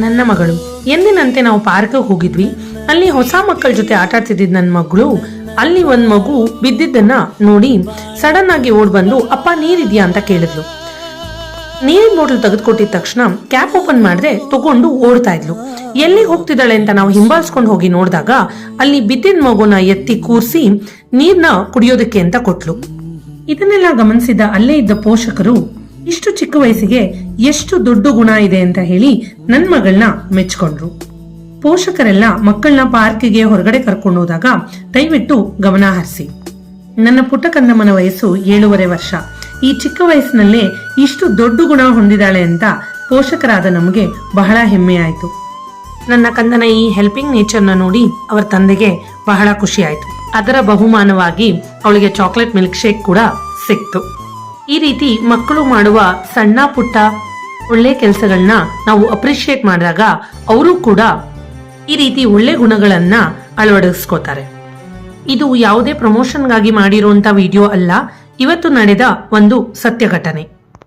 ನನ್ನ ಮಗಳು. ಎಂದಿನಂತೆ ನಾವು ಪಾರ್ಕ್ ಹೋಗಿದ್ವಿ. ಅಲ್ಲಿ ಹೊಸ ಮಕ್ಕಳ ಜೊತೆ ಆಟ ಆಡ್ತಿದ್ದ ನನ್ನ ಮಗಳು ಅಲ್ಲಿ ಒಂದ್ ಮಗು ಬಿದ್ದಿದ್ದನ್ನ ನೋಡಿ ಸಡನ್ ಆಗಿ ಓಡ್ ಬಂದು ಅಪ್ಪ ನೀರಿದ್ಯಾ ಅಂತ ಕೇಳಿದ್ಲು. ನೀರಿನ ಬಾಟಲ್ ತೆಗೆದುಕೊಟ್ಟಿದ ತಕ್ಷಣ ಕ್ಯಾಪ್ ಓಪನ್ ಮಾಡದೆ ತಗೊಂಡು ಓಡ್ತಾ ಇದ್ಲು. ಎಲ್ಲಿ ಹೋಗ್ತಿದ್ದಾಳೆ ಅಂತ ನಾವು ಹಿಂಬಾಲಿಸ್ಕೊಂಡು ಹೋಗಿ ನೋಡಿದಾಗ ಅಲ್ಲಿ ಬಿದ್ದಿದ ಮಗುನ ಎತ್ತಿ ಕೂರಿಸಿ ನೀರ್ನ ಕುಡಿಯೋದಕ್ಕೆ ಅಂತ ಕೊಟ್ಲು. ಇದನ್ನೆಲ್ಲ ಗಮನಿಸಿದ ಅಲ್ಲೇ ಇದ್ದ ಪೋಷಕರು ಇಷ್ಟು ಚಿಕ್ಕ ವಯಸ್ಸಿಗೆ ಎಷ್ಟು ದೊಡ್ಡ ಗುಣ ಇದೆ ಅಂತ ಹೇಳಿ ನನ್ ಮಗಳನ್ನ ಮೆಚ್ಕೊಂಡ್ರು. ಪೋಷಕರೆಲ್ಲ ಮಕ್ಕಳನ್ನ ಪಾರ್ಕಿಗೆ ಹೊರಗಡೆ ಕರ್ಕೊಂಡು ಹೋದಾಗ ದಯವಿಟ್ಟು ಗಮನ ಹರಿಸಿ. ನನ್ನ ಪುಟ್ಟ ಕಂದಮ್ಮನ ವಯಸ್ಸು 7.5 ವರ್ಷ. ಈ ಚಿಕ್ಕ ವಯಸ್ಸಿನಲ್ಲೇ ಇಷ್ಟು ದೊಡ್ಡ ಗುಣ ಹೊಂದಿದಾಳೆ ಅಂತ ಪೋಷಕರಾದ ನಮಗೆ ಬಹಳ ಹೆಮ್ಮೆ ಆಯ್ತು. ನನ್ನ ಕಂದನ ಈ ಹೆಲ್ಪಿಂಗ್ ನೇಚರ್ನ ನೋಡಿ ಅವರ ತಂದೆಗೆ ಬಹಳ ಖುಷಿ ಆಯ್ತು. ಅದರ ಬಹುಮಾನವಾಗಿ ಅವಳಿಗೆ ಚಾಕ್ಲೇಟ್ ಮಿಲ್ಕ್ ಶೇಕ್ ಕೂಡ ಸಿಕ್ತು. ಈ ರೀತಿ ಮಕ್ಕಳು ಮಾಡುವ ಸಣ್ಣ ಪುಟ್ಟ ಒಳ್ಳೆ ಕೆಲಸಗಳನ್ನ ನಾವು ಅಪ್ರಿಶಿಯೇಟ್ ಮಾಡಿದಾಗ ಅವರು ಕೂಡ ಈ ರೀತಿ ಒಳ್ಳೆ ಗುಣಗಳನ್ನ ಅಳವಡಿಸ್ಕೋತಾರೆ. ಇದು ಯಾವುದೇ ಪ್ರಮೋಷನ್ಗಾಗಿ ಮಾಡಿರುವಂತ ವಿಡಿಯೋ ಅಲ್ಲ, ಇವತ್ತು ನಡೆದ ಒಂದು ಸತ್ಯ ಘಟನೆ.